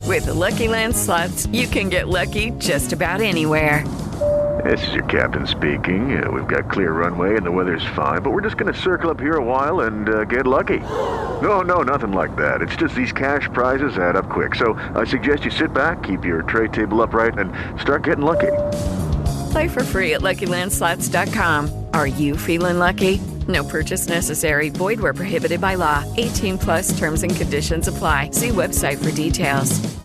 With the Lucky Land Slots, you can get lucky just about anywhere. This is your captain speaking. We've got clear runway and the weather's fine, but we're just going to circle up here a while and get lucky. No, nothing like that. It's just these cash prizes add up quick. So I suggest you sit back, keep your tray table upright, and start getting lucky. Play for free at LuckyLandSlots.com. Are you feeling lucky? No purchase necessary. Void where prohibited by law. 18 plus terms and conditions apply. See website for details.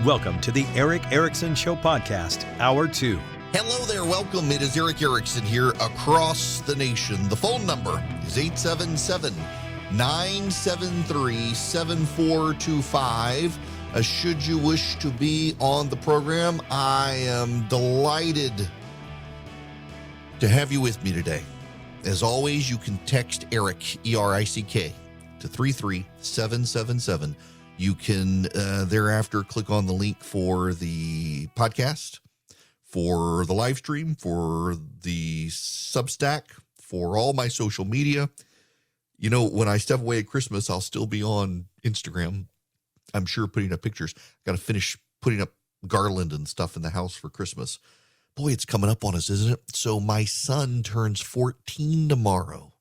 Welcome to the Eric Erickson Show Podcast, Hour 2. Hello there, welcome. It is Eric Erickson here across the nation. The phone number is 877-973-7425. Should you wish to be on the program, I am delighted to have you with me today. As always, you can text Eric, E-R-I-C-K, to 33777. You can thereafter click on the link for the podcast, for the live stream, for the Substack, for all my social media. You know, when I step away at Christmas, I'll still be on Instagram. I'm sure putting up pictures. Got to finish putting up garland and stuff in the house for Christmas. Boy, it's coming up on us, isn't it? So my son turns 14 tomorrow.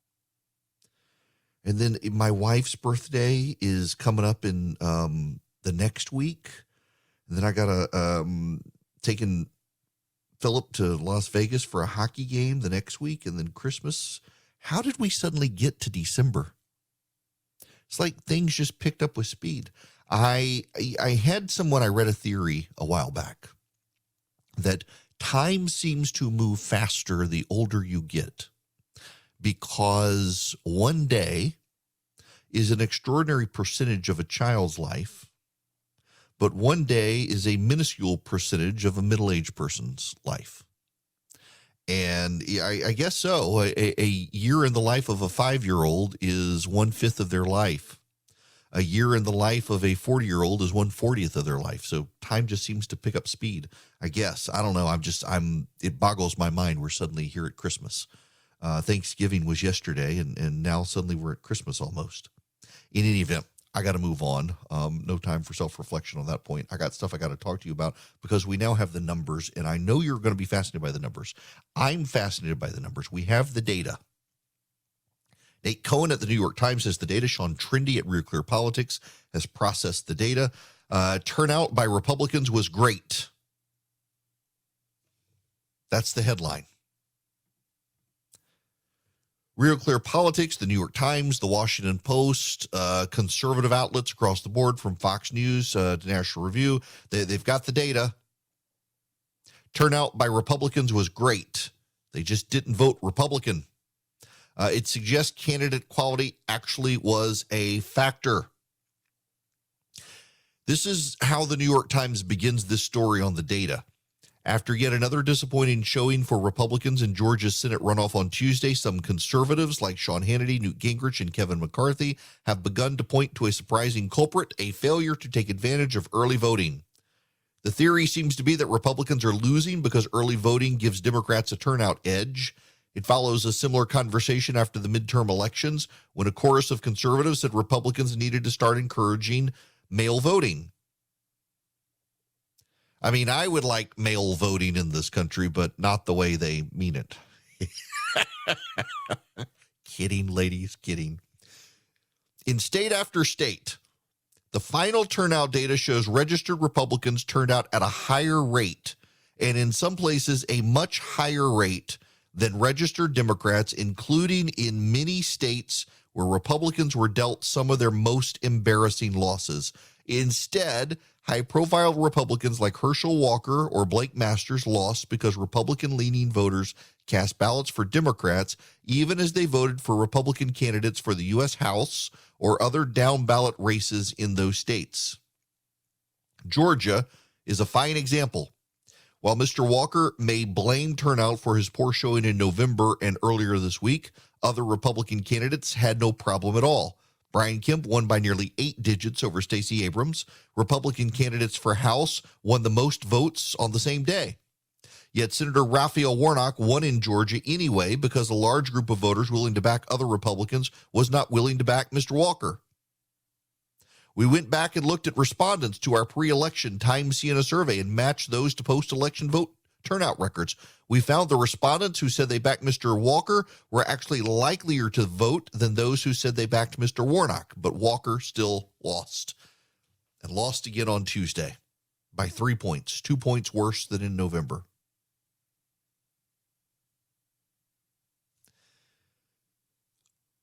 And then my wife's birthday is coming up in the next week. And then I got to taking Philip to Las Vegas for a hockey game the next week, and then Christmas. How did we suddenly get to December? It's like things just picked up with speed. I had someone, I read a theory a while back that time seems to move faster the older you get, because one day is an extraordinary percentage of a child's life, but one day is a minuscule percentage of a middle-aged person's life. And I guess so. A year in the life of a 5-year-old is 1/5 of their life. A year in the life of a 40-year-old is 1/40 of their life. So time just seems to pick up speed, I guess. I don't know. It boggles my mind. We're suddenly here at Christmas. Thanksgiving was yesterday, and now suddenly we're at Christmas almost. In any event, I got to move on. No time for self-reflection on that point. I got stuff I got to talk to you about because we now have the numbers, and I know you're going to be fascinated by the numbers. I'm fascinated by the numbers. We have the data. Nate Cohen at the New York Times has the data. Sean Trindy at Real Clear Politics has processed the data. Turnout by Republicans was great. That's the headline. Real Clear Politics, the New York Times, the Washington Post, conservative outlets across the board from Fox News to National Review, they've got the data. Turnout by Republicans was great. They just didn't vote Republican. It suggests candidate quality actually was a factor. This is how the New York Times begins this story on the data. After yet another disappointing showing for Republicans in Georgia's Senate runoff on Tuesday, some conservatives like Sean Hannity, Newt Gingrich, and Kevin McCarthy have begun to point to a surprising culprit, a failure to take advantage of early voting. The theory seems to be that Republicans are losing because early voting gives Democrats a turnout edge. It follows a similar conversation after the midterm elections, when a chorus of conservatives said Republicans needed to start encouraging mail voting. I mean, I would like mail voting in this country, but not the way they mean it. Kidding, ladies, kidding. In state after state, the final turnout data shows registered Republicans turned out at a higher rate, and in some places a much higher rate than registered Democrats, including in many states where Republicans were dealt some of their most embarrassing losses. Instead, high-profile Republicans like Herschel Walker or Blake Masters lost because Republican-leaning voters cast ballots for Democrats, even as they voted for Republican candidates for the U.S. House or other down-ballot races in those states. Georgia is a fine example. While Mr. Walker may blame turnout for his poor showing in November and earlier this week, other Republican candidates had no problem at all. Brian Kemp won by nearly 8 digits over Stacey Abrams. Republican candidates for House won the most votes on the same day. Yet Senator Raphael Warnock won in Georgia anyway because a large group of voters willing to back other Republicans was not willing to back Mr. Walker. We went back and looked at respondents to our pre-election Time Siena survey and matched those to post-election vote turnout records. We found the respondents who said they backed Mr. Walker were actually likelier to vote than those who said they backed Mr. Warnock, but Walker still lost, and lost again on Tuesday by 3 points, 2 points worse than in November.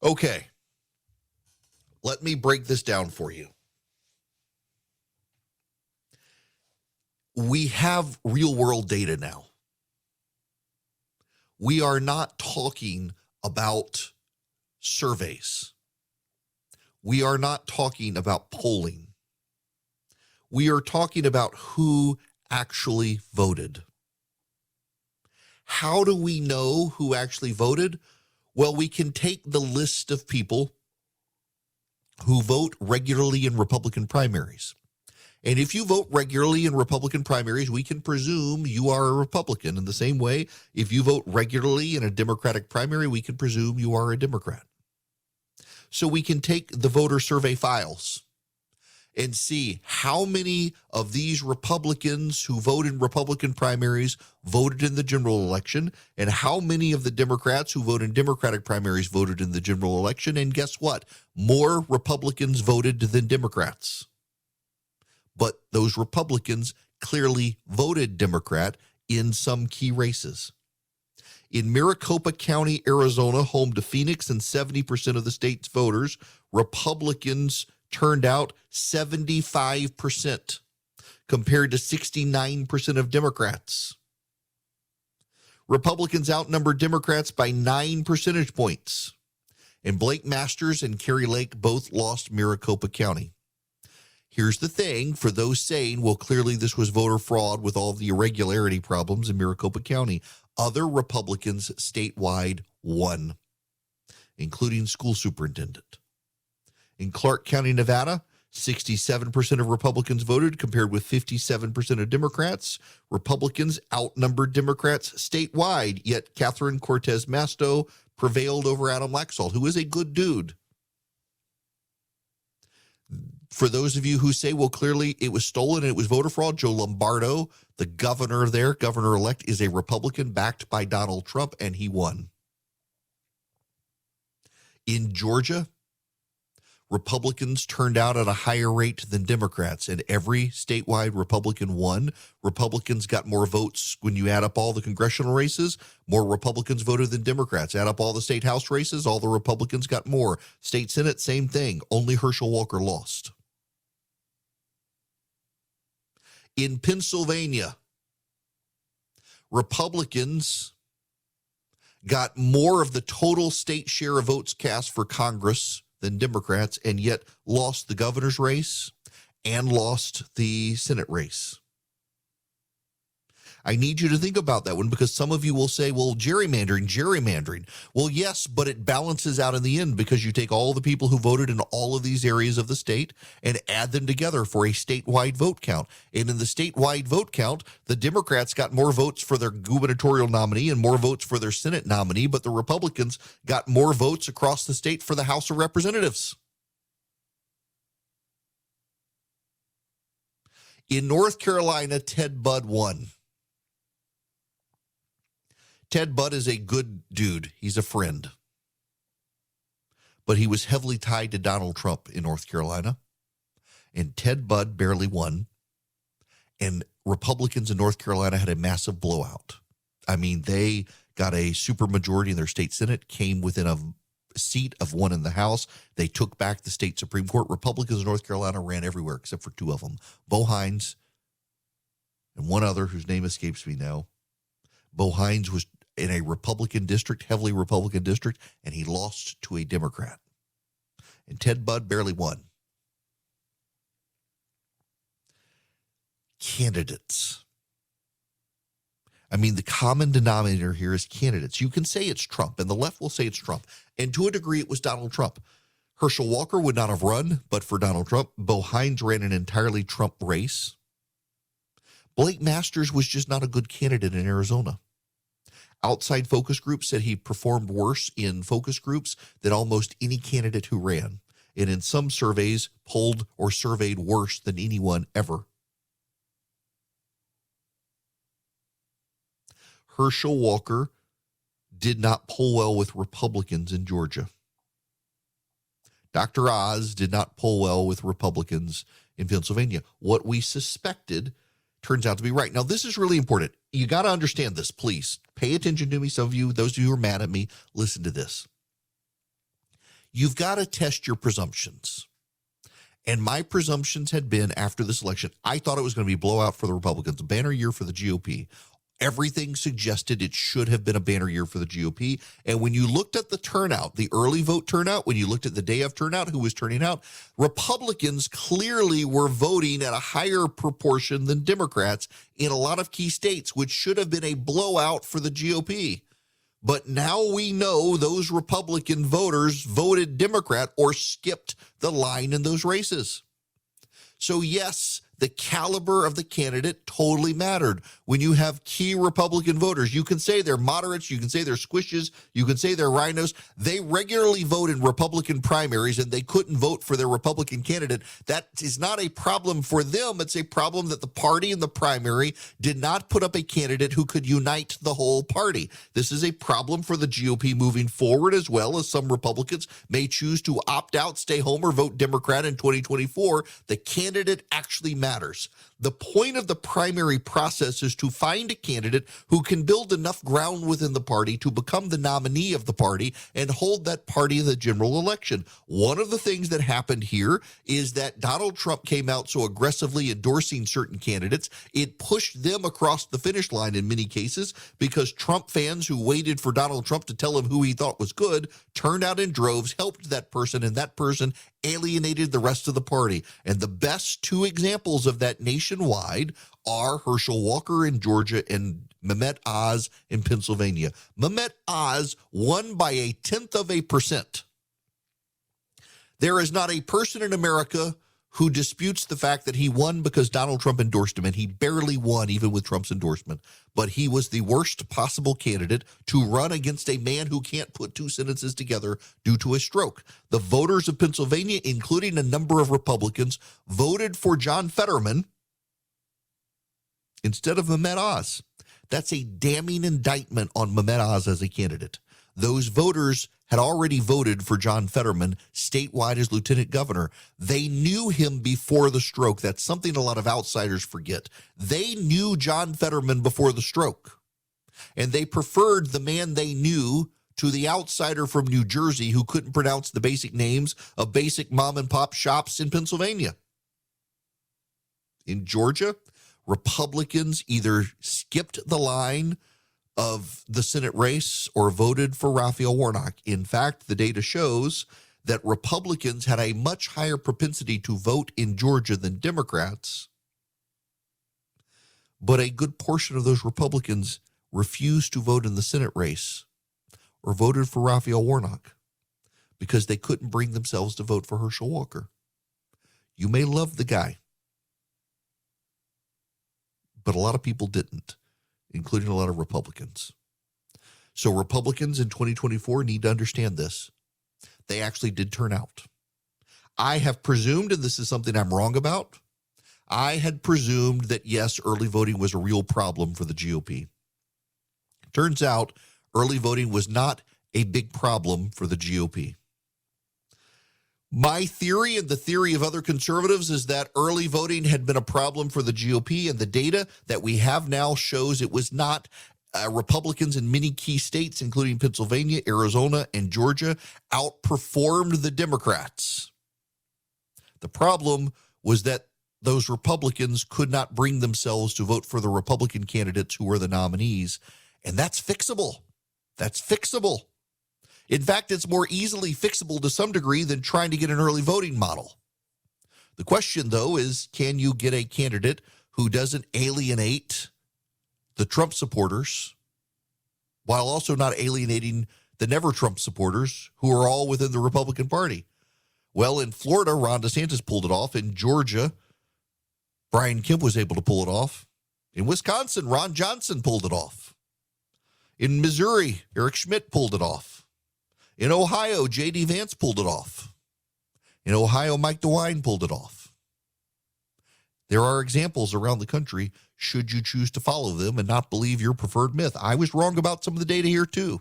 Okay, let me break this down for you. We have real-world data now. We are not talking about surveys. We are not talking about polling. We are talking about who actually voted. How do we know who actually voted? Well, we can take the list of people who vote regularly in Republican primaries. And if you vote regularly in Republican primaries, we can presume you are a Republican. In the same way, if you vote regularly in a Democratic primary, we can presume you are a Democrat. So we can take the voter survey files and see how many of these Republicans who vote in Republican primaries voted in the general election, and how many of the Democrats who vote in Democratic primaries voted in the general election. And guess what? More Republicans voted than Democrats. But those Republicans clearly voted Democrat in some key races. In Maricopa County, Arizona, home to Phoenix and 70% of the state's voters, Republicans turned out 75% compared to 69% of Democrats. Republicans outnumbered Democrats by 9 percentage points. And Blake Masters and Kerry Lake both lost Maricopa County. Here's the thing, for those saying, well, clearly this was voter fraud with all the irregularity problems in Maricopa County. Other Republicans statewide won, including school superintendent. In Clark County, Nevada, 67% of Republicans voted compared with 57% of Democrats. Republicans outnumbered Democrats statewide, yet Catherine Cortez Masto prevailed over Adam Laxalt, who is a good dude. For those of you who say, well, clearly it was stolen and it was voter fraud, Joe Lombardo, the governor there, governor-elect, is a Republican backed by Donald Trump, and he won. In Georgia, Republicans turned out at a higher rate than Democrats, and every statewide Republican won. Republicans got more votes when you add up all the congressional races. More Republicans voted than Democrats. Add up all the state house races, all the Republicans got more. State Senate, same thing. Only Herschel Walker lost. In Pennsylvania, Republicans got more of the total state share of votes cast for Congress than Democrats, and yet lost the governor's race and lost the Senate race. I need you to think about that one, because some of you will say, well, gerrymandering. Well, yes, but it balances out in the end, because you take all the people who voted in all of these areas of the state and add them together for a statewide vote count. And in the statewide vote count, the Democrats got more votes for their gubernatorial nominee and more votes for their Senate nominee, but the Republicans got more votes across the state for the House of Representatives. In North Carolina, Ted Budd won. Ted Budd is a good dude. He's a friend. But he was heavily tied to Donald Trump in North Carolina. And Ted Budd barely won. And Republicans in North Carolina had a massive blowout. I mean, they got a supermajority in their state Senate, came within a seat of one in the House. They took back the state Supreme Court. Republicans in North Carolina ran everywhere except for two of them, Bo Hines and one other whose name escapes me now. Bo Hines was in a Republican district, heavily Republican district, and he lost to a Democrat. And Ted Budd barely won. Candidates. I mean, the common denominator here is candidates. You can say it's Trump, and the left will say it's Trump. And to a degree, it was Donald Trump. Herschel Walker would not have run, but for Donald Trump. Bo Hines ran an entirely Trump race. Blake Masters was just not a good candidate in Arizona. Outside focus groups said he performed worse in focus groups than almost any candidate who ran, and in some surveys polled or surveyed worse than anyone ever. Herschel Walker did not poll well with Republicans in Georgia. Dr. Oz did not poll well with Republicans in Pennsylvania. What we suspected turns out to be right. Now, this is really important. You got to understand this, please. Pay attention to me. Some of you, those of you who are mad at me, listen to this. You've got to test your presumptions. And my presumptions had been after this election, I thought it was going to be a blowout for the Republicans, a banner year for the GOP. Everything suggested it should have been a banner year for the GOP. And when you looked at the turnout, the early vote turnout, when you looked at the day of turnout, who was turning out, Republicans clearly were voting at a higher proportion than Democrats in a lot of key states, which should have been a blowout for the GOP. But now we know those Republican voters voted Democrat or skipped the line in those races. So yes, the caliber of the candidate totally mattered. When you have key Republican voters, you can say they're moderates, you can say they're squishes, you can say they're rhinos. They regularly vote in Republican primaries and they couldn't vote for their Republican candidate. That is not a problem for them. It's a problem that the party in the primary did not put up a candidate who could unite the whole party. This is a problem for the GOP moving forward, as well as some Republicans may choose to opt out, stay home, or vote Democrat in 2024. The candidate actually matters. The point of the primary process is to find a candidate who can build enough ground within the party to become the nominee of the party and hold that party in the general election. One of the things that happened here is that Donald Trump came out so aggressively endorsing certain candidates, it pushed them across the finish line in many cases, because Trump fans who waited for Donald Trump to tell him who he thought was good turned out in droves, helped that person, and that person alienated the rest of the party. And the best two examples of that nationwide are Herschel Walker in Georgia and Mehmet Oz in Pennsylvania. Mehmet Oz won by 0.1%. There is not a person in America who disputes the fact that he won because Donald Trump endorsed him, and he barely won even with Trump's endorsement. But he was the worst possible candidate to run against a man who can't put two sentences together due to a stroke. The voters of Pennsylvania, including a number of Republicans, voted for John Fetterman instead of Mehmet Oz. That's a damning indictment on Mehmet Oz as a candidate. Those voters had already voted for John Fetterman statewide as lieutenant governor. They knew him before the stroke. That's something a lot of outsiders forget. They knew John Fetterman before the stroke, and they preferred the man they knew to the outsider from New Jersey who couldn't pronounce the basic names of basic mom and pop shops in Pennsylvania. In Georgia, Republicans either skipped the line of the Senate race or voted for Raphael Warnock. In fact, the data shows that Republicans had a much higher propensity to vote in Georgia than Democrats, but a good portion of those Republicans refused to vote in the Senate race or voted for Raphael Warnock because they couldn't bring themselves to vote for Herschel Walker. You may love the guy, but a lot of people didn't, including a lot of Republicans. So Republicans in 2024 need to understand this. They actually did turn out. I have presumed, and this is something I'm wrong about, I had presumed that, yes, early voting was a real problem for the GOP. Turns out early voting was not a big problem for the GOP. My theory and the theory of other conservatives is that early voting had been a problem for the GOP, and the data that we have now shows it was not. Republicans in many key states, including Pennsylvania, Arizona, and Georgia, outperformed the Democrats. The problem was that those Republicans could not bring themselves to vote for the Republican candidates who were the nominees, and that's fixable. That's fixable. In fact, it's more easily fixable to some degree than trying to get an early voting model. The question, though, is can you get a candidate who doesn't alienate the Trump supporters while also not alienating the never Trump supporters who are all within the Republican Party? Well, in Florida, Ron DeSantis pulled it off. In Georgia, Brian Kemp was able to pull it off. In Wisconsin, Ron Johnson pulled it off. In Missouri, Eric Schmidt pulled it off. In Ohio, J.D. Vance pulled it off. In Ohio, Mike DeWine pulled it off. There are examples around the country should you choose to follow them and not believe your preferred myth. I was wrong about some of the data here, too.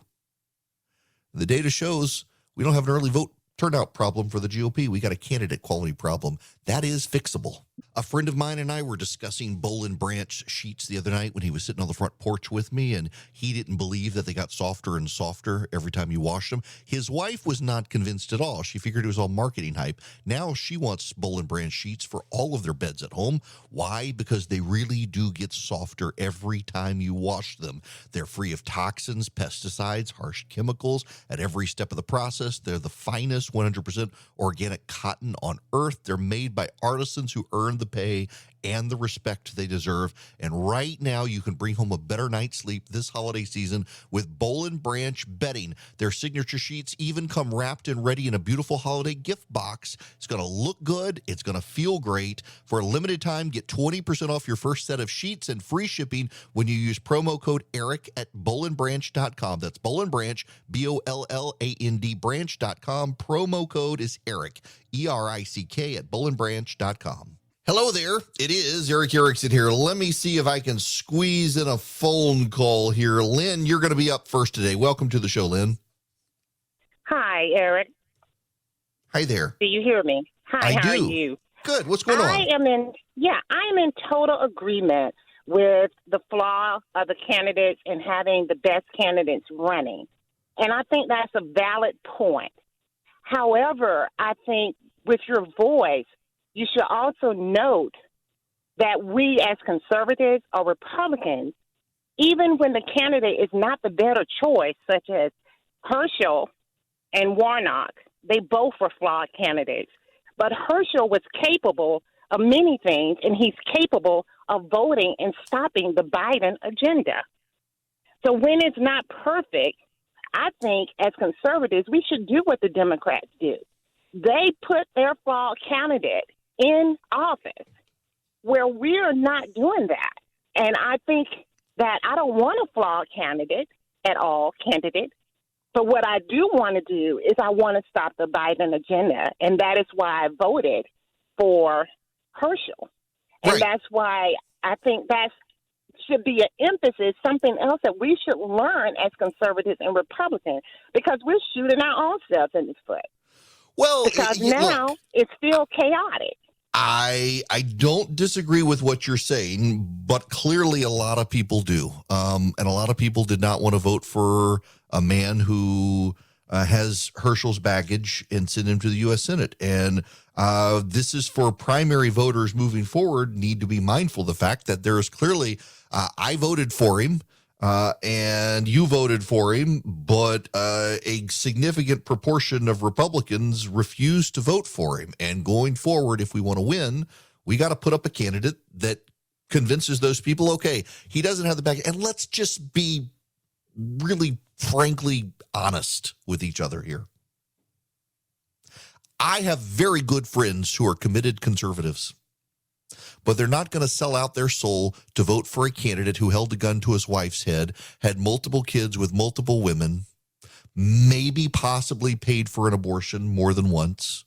The data shows we don't have an early vote turnout problem for the GOP. We got a candidate quality problem. That is fixable. A friend of mine and I were discussing Boll and Branch sheets the other night when he was sitting on the front porch with me, and he didn't believe that they got softer and softer every time you washed them. His wife was not convinced at all. She figured it was all marketing hype. Now she wants Boll and Branch sheets for all of their beds at home. Why? Because they really do get softer every time you wash them. They're free of toxins, pesticides, harsh chemicals at every step of the process. They're the finest 100% organic cotton on earth. They're made by artisans who earn the pay and the respect they deserve. And right now, you can bring home a better night's sleep this holiday season with Boll and Branch bedding. Their signature sheets even come wrapped and ready in a beautiful holiday gift box. It's going to look good. It's going to feel great. For a limited time, get 20% off your first set of sheets and free shipping when you use promo code ERIC at bollandbranch.com. That's Boll and Branch, BOLLAND branch.com. Promo code is ERIC, ERICK at bollandbranch.com. Hello there. It is Eric Erickson here. Let me see if I can squeeze in a phone call here. Lynn, you're going to be up first today. Welcome to the show, Lynn. Hi, Eric. Hi there. Do you hear me? Hi, how are you? Good. What's going on? I am in total agreement with the flaw of the candidates and having the best candidates running. And I think that's a valid point. However, I think with your voice, you should also note that we as conservatives or Republicans, even when the candidate is not the better choice, such as Herschel and Warnock, they both were flawed candidates. But Herschel was capable of many things, and he's capable of voting and stopping the Biden agenda. So when it's not perfect, I think as conservatives, we should do what the Democrats do. They put their flawed candidate in office where we're not doing that. And I think that I don't want a flawed candidate at all, but what I do want to do is I want to stop the Biden agenda, and that is why I voted for Herschel. And that's why I think that should be an emphasis, something else that we should learn as conservatives and Republicans, because we're shooting our own selves in the foot. Well, because now it's still chaotic. I don't disagree with what you're saying, but clearly a lot of people do. And a lot of people did not want to vote for a man who has Herschel's baggage and send him to the U.S. Senate. And this is for primary voters moving forward, need to be mindful of the fact that there is clearly, I voted for him. And you voted for him, but a significant proportion of Republicans refused to vote for him. And going forward, if we want to win, we got to put up a candidate that convinces those people, okay, he doesn't have the back. And let's just be really, frankly, honest with each other here. I have very good friends who are committed conservatives, but they're not going to sell out their soul to vote for a candidate who held a gun to his wife's head, had multiple kids with multiple women, maybe possibly paid for an abortion more than once,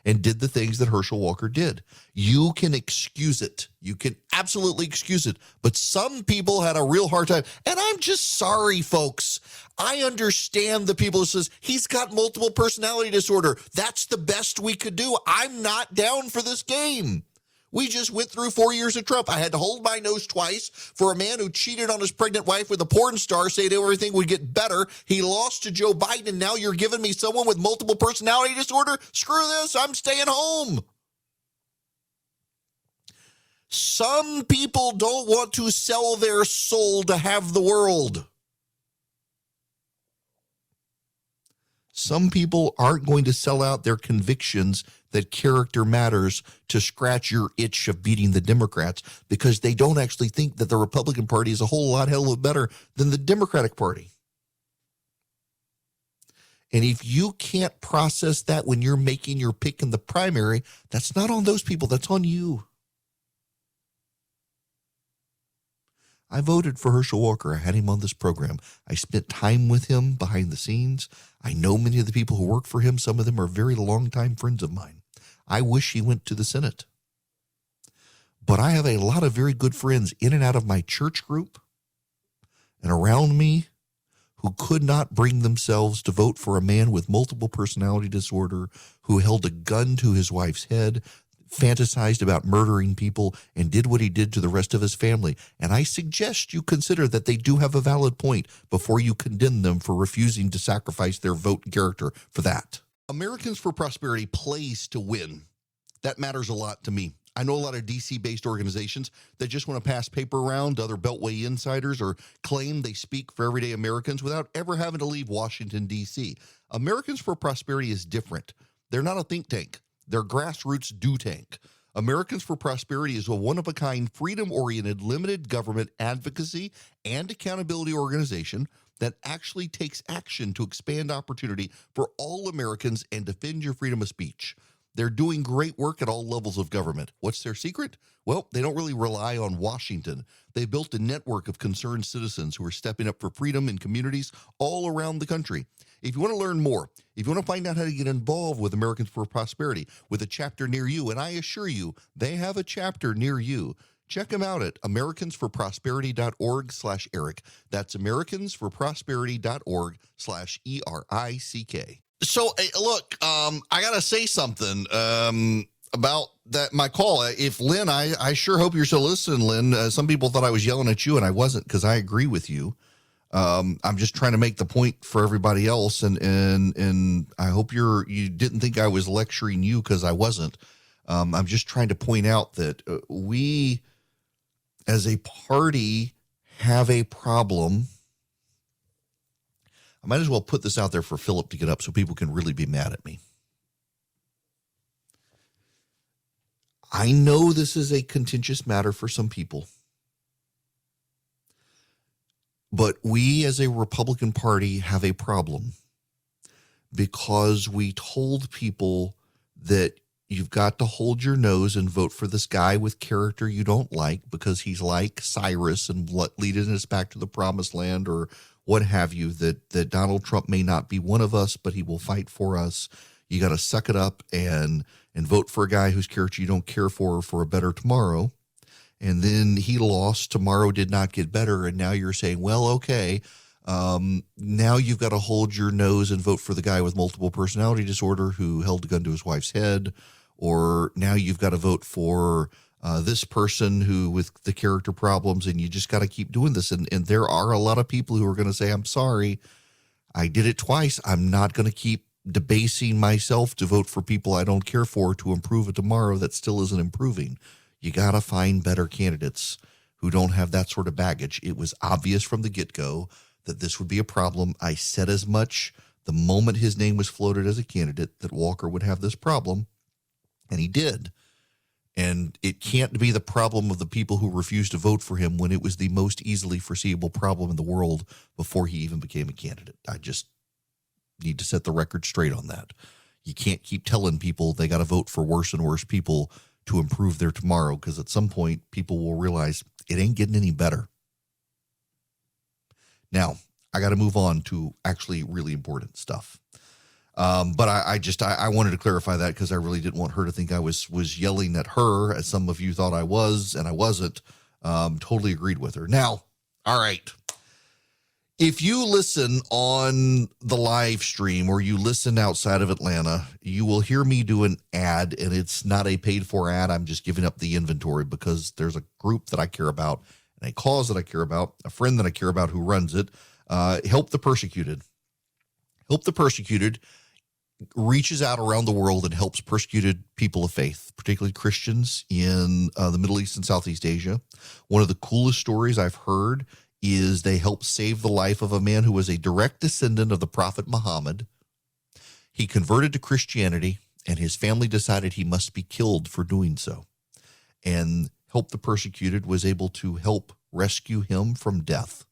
and did the things that Herschel Walker did. You can excuse it. You can absolutely excuse it. But some people had a real hard time. And I'm just sorry, folks. I understand the people who says he's got multiple personality disorder. That's the best we could do. I'm not down for this game. We just went through 4 years of Trump. I had to hold my nose twice for a man who cheated on his pregnant wife with a porn star, saying everything would get better. He lost to Joe Biden, and now you're giving me someone with multiple personality disorder? Screw this. I'm staying home. Some people don't want to sell their soul to have the world. Some people aren't going to sell out their convictions that character matters to scratch your itch of beating the Democrats, because they don't actually think that the Republican Party is a whole lot hell of a better than the Democratic Party. And if you can't process that when you're making your pick in the primary, that's not on those people. That's on you. I voted for Herschel Walker. I had him on this program. I spent time with him behind the scenes. I know many of the people who work for him. Some of them are very longtime friends of mine. I wish he went to the Senate. But I have a lot of very good friends in and out of my church group and around me who could not bring themselves to vote for a man with multiple personality disorder who held a gun to his wife's head, fantasized about murdering people, and did what he did to the rest of his family. And I suggest you consider that they do have a valid point before you condemn them for refusing to sacrifice their vote and character for that. Americans for Prosperity plays to win. That matters a lot to me. I know a lot of DC-based organizations that just want to pass paper around to other Beltway insiders or claim they speak for everyday Americans without ever having to leave Washington, D.C. Americans for Prosperity is different. They're not a think tank. They're grassroots do tank. Americans for Prosperity is a one-of-a-kind, freedom-oriented, limited government advocacy and accountability organization that actually takes action to expand opportunity for all Americans and defend your freedom of speech. They're doing great work at all levels of government. What's their secret? Well, they don't really rely on Washington. They built a network of concerned citizens who are stepping up for freedom in communities all around the country. If you want to learn more, if you want to find out how to get involved with Americans for Prosperity with a chapter near you, and I assure you, they have a chapter near you, check them out at americansforprosperity.org/Eric. That's americansforprosperity.org/ERICK. So, look, I got to say something about that. My call. If Lynn, I sure hope you're still listening, Lynn. Some people thought I was yelling at you, and I wasn't, because I agree with you. I'm just trying to make the point for everybody else, and I hope you didn't think I was lecturing you, because I wasn't. I'm just trying to point out that we, as a party, have a problem. I might as well put this out there for Philip to get up so people can really be mad at me. I know this is a contentious matter for some people, but we as a Republican Party have a problem because we told people that you've got to hold your nose and vote for this guy with character you don't like because he's like Cyrus and leading us back to the promised land, or what have you, that Donald Trump may not be one of us, but he will fight for us. You got to suck it up and vote for a guy whose character you don't care for a better tomorrow. And then he lost. Tomorrow did not get better. And now you're saying, well, okay, now you've got to hold your nose and vote for the guy with multiple personality disorder who held a gun to his wife's head. Or now you've got to vote for this person who with the character problems, and you just got to keep doing this. And there are a lot of people who are going to say, I'm sorry, I did it twice. I'm not going to keep debasing myself to vote for people I don't care for to improve a tomorrow that still isn't improving. You got to find better candidates who don't have that sort of baggage. It was obvious from the get-go that this would be a problem. I said as much the moment his name was floated as a candidate that Walker would have this problem, and he did. And it can't be the problem of the people who refused to vote for him when it was the most easily foreseeable problem in the world before he even became a candidate. I just need to set the record straight on that. You can't keep telling people they got to vote for worse and worse people to improve their tomorrow, because at some point people will realize it ain't getting any better. Now, I got to move on to actually really important stuff. But I wanted to clarify that because I really didn't want her to think I was yelling at her, as some of you thought I was, and I wasn't. Totally agreed with her. Now, all right. If you listen on the live stream or you listen outside of Atlanta, you will hear me do an ad, and it's not a paid for ad. I'm just giving up the inventory because there's a group that I care about and a cause that I care about, a friend that I care about who runs it. Help the Persecuted. Help the Persecuted reaches out around the world and helps persecuted people of faith, particularly Christians in the Middle East and Southeast Asia. One of the coolest stories I've heard is they helped save the life of a man who was a direct descendant of the Prophet Muhammad. He converted to Christianity, and his family decided he must be killed for doing so. And Help the Persecuted was able to help rescue him from death.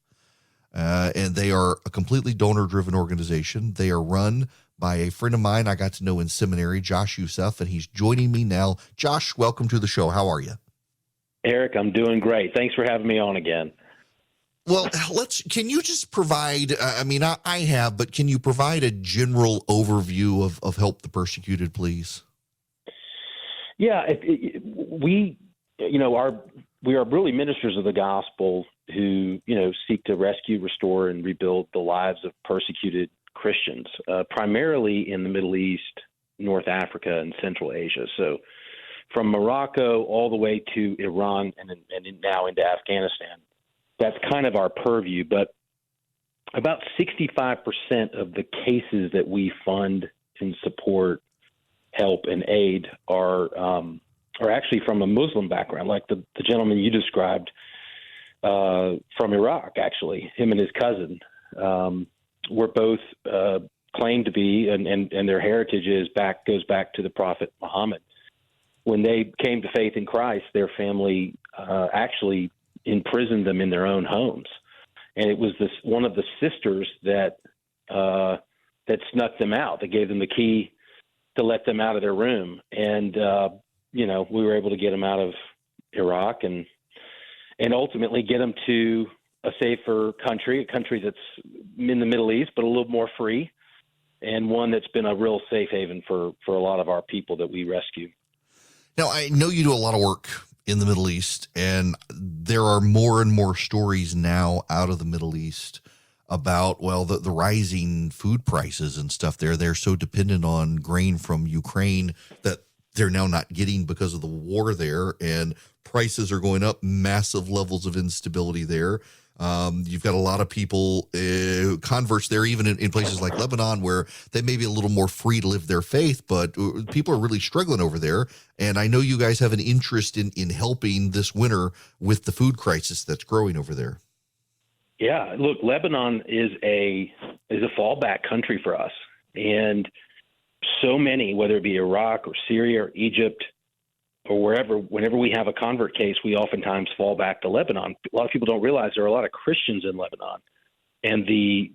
And they are a completely donor-driven organization. They are run by a friend of mine I got to know in seminary, Josh Youssef, and he's joining me now. Josh, welcome to the show. How are you? Eric, I'm doing great. Thanks for having me on again. Well, can you just provide, I have, but can you provide a general overview of Help the Persecuted, please? Yeah, we are really ministers of the gospel who, seek to rescue, restore, and rebuild the lives of persecuted Christians, primarily in the Middle East, North Africa, and Central Asia. So from Morocco all the way to Iran and now into Afghanistan. That's kind of our purview, but about 65% of the cases that we fund and support, help, and aid are actually from a Muslim background, like the gentleman you described from Iraq, actually. Him and his cousin were both claimed to be, and their heritage goes back to the Prophet Muhammad. When they came to faith in Christ, their family actually imprisoned them in their own homes, and it was one of the sisters that snuck them out. They gave them the key to let them out of their room, and we were able to get them out of Iraq and ultimately get them to a safer country, a country that's in the Middle East, but a little more free, and one that's been a real safe haven for a lot of our people that we rescue. Now, I know you do a lot of work in the Middle East, and there are more and more stories now out of the Middle East about, the rising food prices and stuff there. They're so dependent on grain from Ukraine that they're now not getting because of the war there, and prices are going up, massive levels of instability there. You've got a lot of people, converts there, even in places like Lebanon, where they may be a little more free to live their faith, but people are really struggling over there. And I know you guys have an interest in helping this winter with the food crisis that's growing over there. Yeah, look, Lebanon is a fallback country for us. And so many, whether it be Iraq or Syria or Egypt or wherever, whenever we have a convert case, we oftentimes fall back to Lebanon. A lot of people don't realize there are a lot of Christians in Lebanon, and the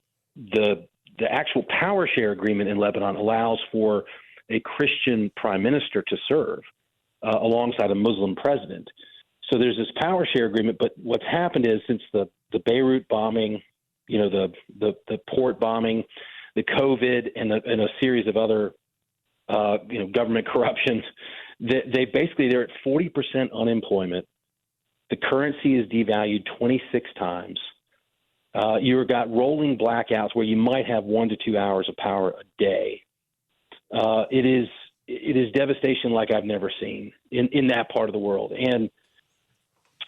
actual power share agreement in Lebanon allows for a Christian prime minister to serve alongside a Muslim president. So there's this power share agreement, but what's happened is since the Beirut bombing, the port bombing, the COVID, and a series of other government corruption, they're at 40% unemployment. The currency is devalued 26 times. You've got rolling blackouts where you might have 1 to 2 hours of power a day. It is devastation like I've never seen in that part of the world. And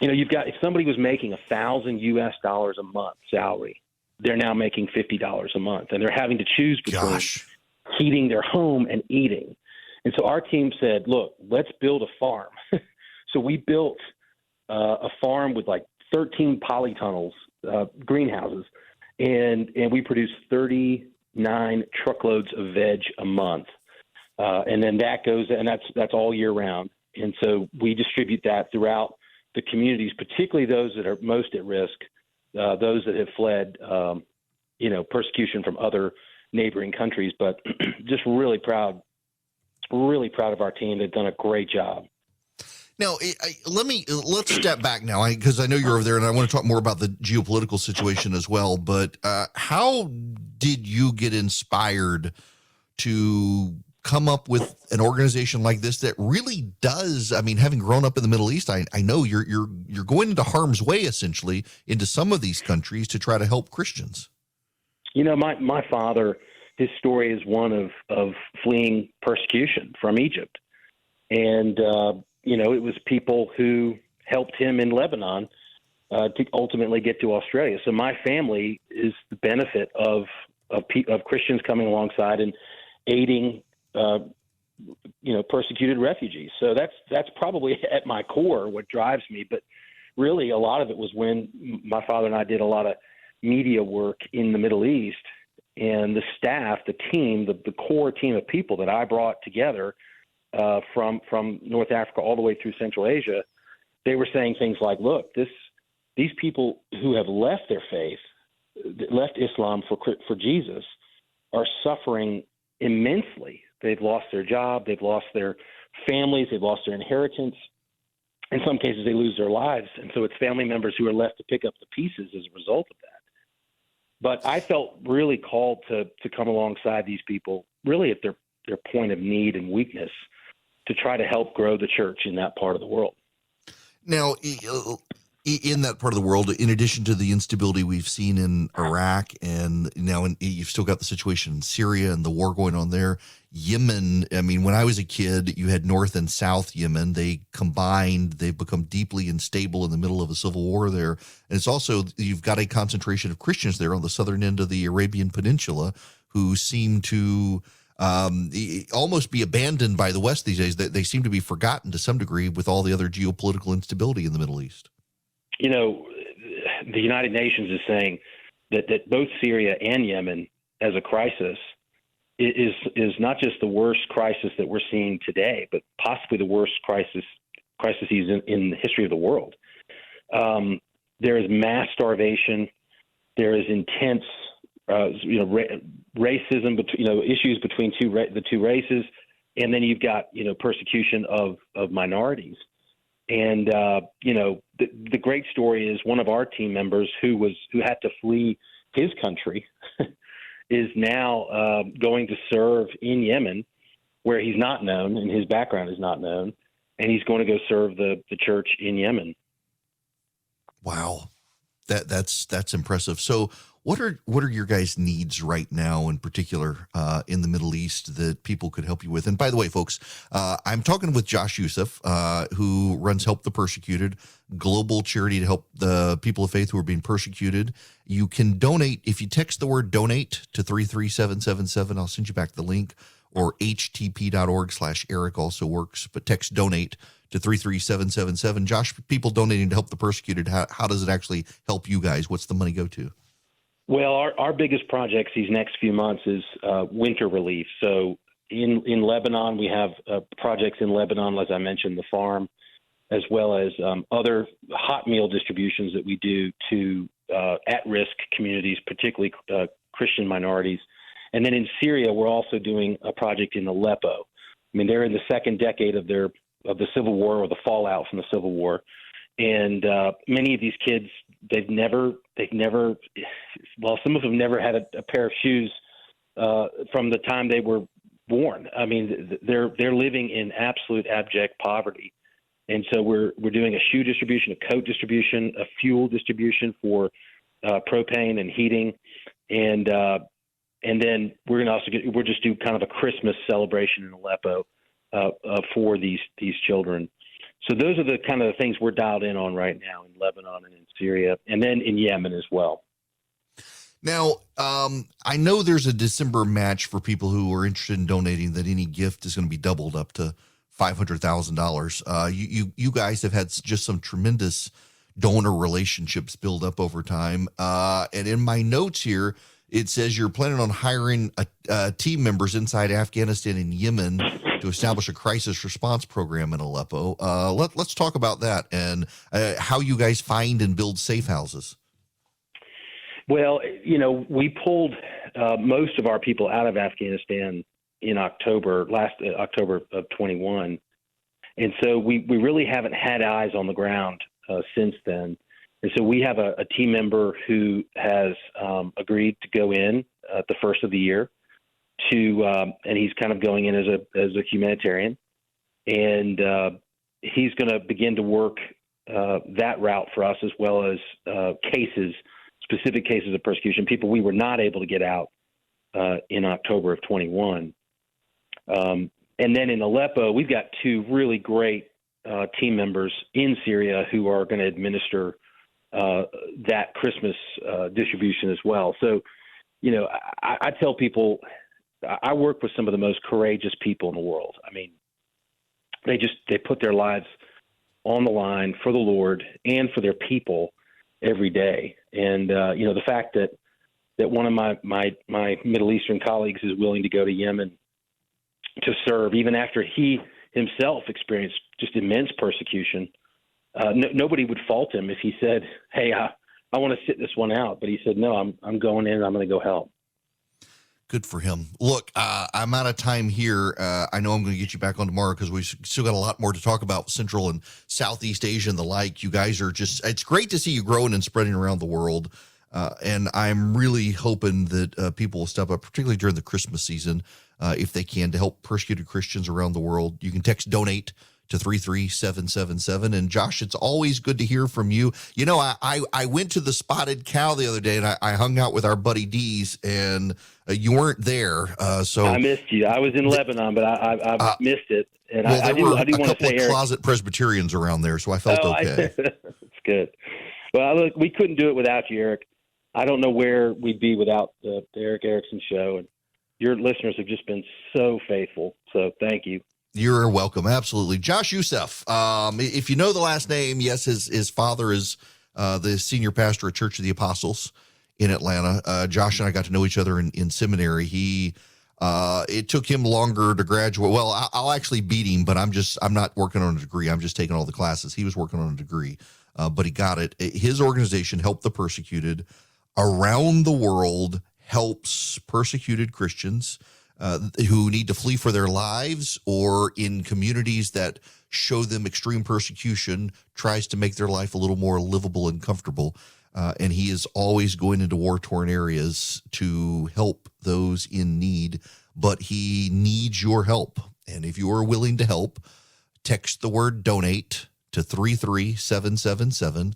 you've got, if somebody was making $1,000 a month salary, they're now making $50 a month, and they're having to choose between heating their home and eating. And so our team said, look, let's build a farm. So we built a farm with like 13 polytunnels, greenhouses, and we produce 39 truckloads of veg a month. And then that goes, and that's all year round. And so we distribute that throughout the communities, particularly those that are most at risk, those that have fled, persecution from other neighboring countries. But just really proud of our team. They've done a great job. Now, let's step back now, because I know you're over there, and I want to talk more about the geopolitical situation as well. But how did you get inspired to come up with an organization like this that really does? I mean, having grown up in the Middle East, I know you're going into harm's way, essentially, into some of these countries to try to help Christians. My father, his story is one of fleeing persecution from Egypt, and it was people who helped him in Lebanon to ultimately get to Australia. So my family is the benefit of Christians coming alongside and aiding persecuted refugees. So that's probably at my core what drives me. But really, a lot of it was when my father and I did a lot of media work in the Middle East, and the staff, the team, the core team of people that I brought together from North Africa all the way through Central Asia, they were saying things like, look, these people who have left their faith, left Islam for Jesus, are suffering immensely. They've lost their job, they've lost their families, they've lost their inheritance. in some cases, they lose their lives. And so it's family members who are left to pick up the pieces as a result of that. But I felt really called to come alongside these people, really at their point of need and weakness, to try to help grow the church in that part of the world. Now, in that part of the world, in addition to the instability we've seen in Iraq, and now you've still got the situation in Syria and the war going on there, Yemen, I mean, when I was a kid, you had North and South Yemen. They combined, they've become deeply unstable in the middle of a civil war there. And it's also, you've got a concentration of Christians there on the southern end of the Arabian Peninsula who seem to almost be abandoned by the West these days. They seem to be forgotten to some degree with all the other geopolitical instability in the Middle East. You know, the United Nations is saying that both Syria and Yemen as a crisis is not just the worst crisis that we're seeing today, but possibly the worst crises in the history of the world. There is mass starvation. There is intense, racism, issues between the two races, and then you've got persecution of minorities. And the great story is one of our team members who had to flee his country is now going to serve in Yemen, where he's not known and his background is not known, and he's going to go serve the church in Yemen. Wow, that's impressive. So, what are your guys' needs right now, in particular, in the Middle East that people could help you with? And by the way, folks, I'm talking with Josh Youssef, who runs Help the Persecuted, global charity to help the people of faith who are being persecuted. You can donate if you text the word donate to 33777. I'll send you back the link, or htp.org/Eric also works, but text donate to 33777. Josh, people donating to Help the Persecuted, how does it actually help you guys? What's the money go to? Well, our biggest projects these next few months is winter relief. So in Lebanon, we have projects in Lebanon, as I mentioned, the farm, as well as other hot meal distributions that we do to at-risk communities, particularly Christian minorities. And then in Syria, we're also doing a project in Aleppo. I mean, they're in the second decade of the civil war, or the fallout from the civil war. And many of these kids, some of them never had a pair of shoes from the time they were born. I mean, they're living in absolute abject poverty. And so we're doing a shoe distribution, a coat distribution, a fuel distribution for propane and heating. And then we're going to also we'll just do kind of a Christmas celebration in Aleppo for these children. So those are the kind of the things we're dialed in on right now in Lebanon and in Syria, and then in Yemen as well. Now, I know there's a December match for people who are interested in donating, that any gift is going to be doubled up to $500,000. You guys have had just some tremendous donor relationships build up over time. And in my notes here, it says you're planning on hiring team members inside Afghanistan and Yemen to establish a crisis response program in Aleppo. Let's talk about that and how you guys find and build safe houses. Well, we pulled most of our people out of Afghanistan in last October of 21. And so we really haven't had eyes on the ground since then. And so we have a team member who has agreed to go in at the first of the year and he's kind of going in as a humanitarian, and he's going to begin to work that route for us, as well as specific cases of persecution, people we were not able to get out in October of 21. And then in Aleppo, we've got two really great team members in Syria who are going to administer that Christmas distribution as well. So, I tell people, I work with some of the most courageous people in the world. I mean, they put their lives on the line for the Lord and for their people every day. And, the fact that one of my Middle Eastern colleagues is willing to go to Yemen to serve, even after he himself experienced just immense persecution, nobody would fault him if he said, "Hey, I want to sit this one out." But he said, "No, I'm going in. I'm going to go help." Good for him. Look, I'm out of time here. I know I'm going to get you back on tomorrow because we've still got a lot more to talk about Central and Southeast Asia and the like. You guys are it's great to see you growing and spreading around the world. And I'm really hoping that people will step up, particularly during the Christmas season, if they can, to help persecuted Christians around the world. You can text donate to 33777. And Josh, it's always good to hear from you. You know, I went to the Spotted Cow the other day, and I hung out with our buddy Dees, and you weren't there. So I missed you. I was in Lebanon, but I missed it. And well, I do want to say, a couple of closet Presbyterians around there, so I felt okay. That's good. Well, look, we couldn't do it without you, Eric. I don't know where we'd be without the Eric Erickson Show, and your listeners have just been so faithful. So thank you. You're welcome. Absolutely. Josh Youssef. If you know the last name, yes, his father is the senior pastor at Church of the Apostles in Atlanta. Josh and I got to know each other in seminary. It took him longer to graduate. Well, I'll actually beat him, but I'm not working on a degree. I'm just taking all the classes. He was working on a degree, but he got it. His organization, Help the Persecuted, around the world, helps persecuted Christians who need to flee for their lives, or in communities that show them extreme persecution, tries to make their life a little more livable and comfortable. And he is always going into war-torn areas to help those in need, but he needs your help. And if you are willing to help, text the word donate to 33777.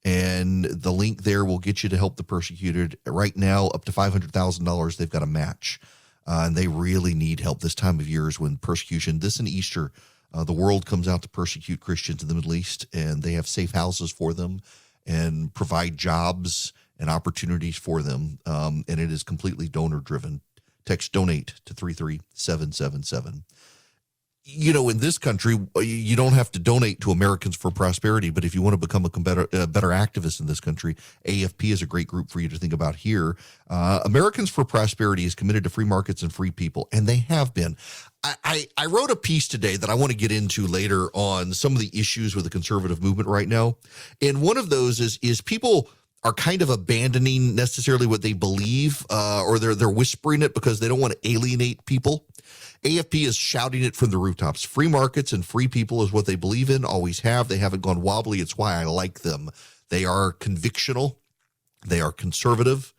And the link there will get you to Help the Persecuted. Right now, up to $500,000, they've got a match. And they really need help this time of year, is when persecution, this and Easter, the world comes out to persecute Christians in the Middle East, and they have safe houses for them and provide jobs and opportunities for them. And it is completely donor-driven. Text donate to 33777. You know, in this country, you don't have to donate to Americans for Prosperity, but if you want to become a better activist in this country, AFP is a great group for you to think about here. Americans for Prosperity is committed to free markets and free people, and they have been. I wrote a piece today that I want to get into later on some of the issues with the conservative movement right now, and one of those is people are kind of abandoning necessarily what they believe, or they're whispering it because they don't want to alienate people. AFP is shouting it from the rooftops. Free markets and free people is what they believe in, always have. They haven't gone wobbly. It's why I like them. They are convictional. They are conservative.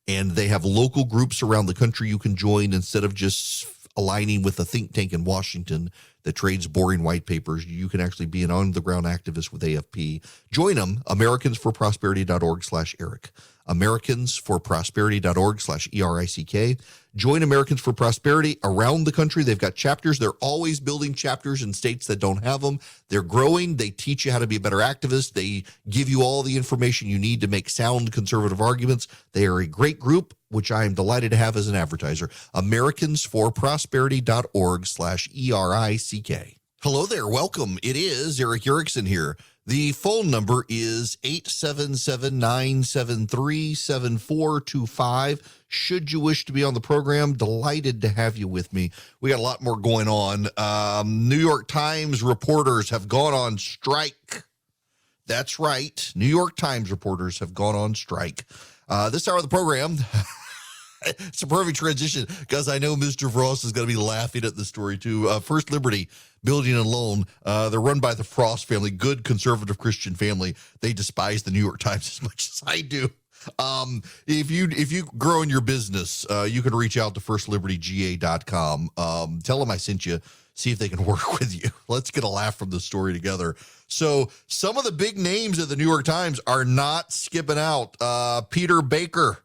And they have local groups around the country you can join instead of just aligning with a think tank in Washington that trades boring white papers. You can actually be an on-the-ground activist with AFP. Join them, americansforprosperity.org/Eric. americansforprosperity.org/ERICK. Join Americans for Prosperity around the country. They've got chapters. They're always building chapters in states that don't have them. They're growing. They teach you how to be a better activist. They give you all the information you need to make sound conservative arguments. They are a great group, which I am delighted to have as an advertiser. americansforprosperity.org/ERICK. Hello there. Welcome. It is Eric Erickson here. The phone number is 877-973-7425. Should you wish to be on the program, delighted to have you with me. We got a lot more going on. New York Times reporters have gone on strike. That's right. New York Times reporters have gone on strike. This hour of the program, it's a perfect transition because I know Mr. Frost is going to be laughing at the story too. First Liberty Building and Loan, they're run by the Frost family, good conservative Christian family. They despise the New York Times as much as I do. If you grow in your business, you can reach out to firstlibertyga.com. Tell them I sent you. See if they can work with you. Let's get a laugh from the story together. So some of the big names of the New York Times are not skipping out. Peter Baker,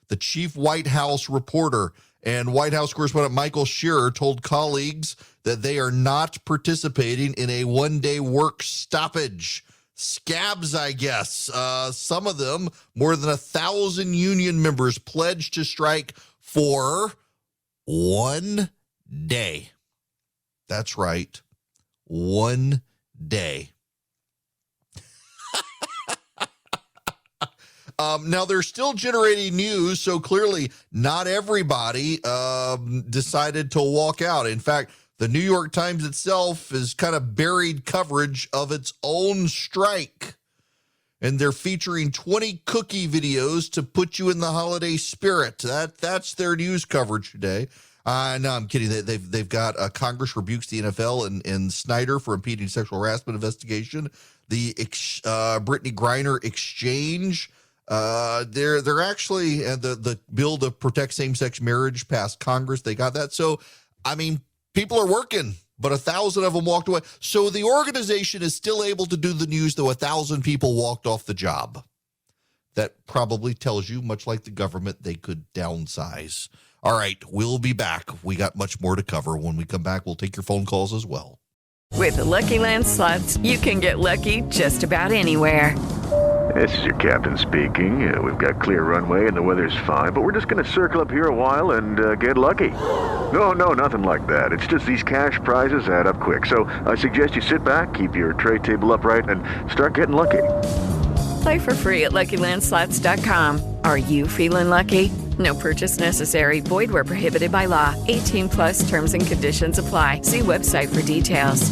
the chief White House reporter, and White House correspondent Michael Shearer told colleagues that they are not participating in a one-day work stoppage. Scabs, I guess. Some of them, more than 1,000 union members, pledged to strike for 1 day. That's right. 1 day. Now, they're still generating news, so clearly not everybody decided to walk out. In fact, the New York Times itself has kind of buried coverage of its own strike. and they're featuring 20 cookie videos to put you in the holiday spirit. That's their news coverage today. No, I'm kidding. They've got Congress rebukes the NFL and Snyder for impeding sexual harassment investigation. The Brittany Griner exchange. They're actually the bill to protect same-sex marriage passed Congress. They got that. So, I mean, people are working, but 1,000 of them walked away. So the organization is still able to do the news, though 1,000 people walked off the job. That probably tells you, much like the government, they could downsize. All right, we'll be back. We got much more to cover. When we come back, we'll take your phone calls as well. With the Lucky Land Slots, you can get lucky just about anywhere. This is your captain speaking. We've got clear runway and the weather's fine, but we're just going to circle up here a while and get lucky. No, nothing like that. It's just these cash prizes add up quick. So I suggest you sit back, keep your tray table upright, and start getting lucky. Play for free at LuckyLandSlots.com. Are you feeling lucky? No purchase necessary. Void where prohibited by law. 18+ terms and conditions apply. See website for details.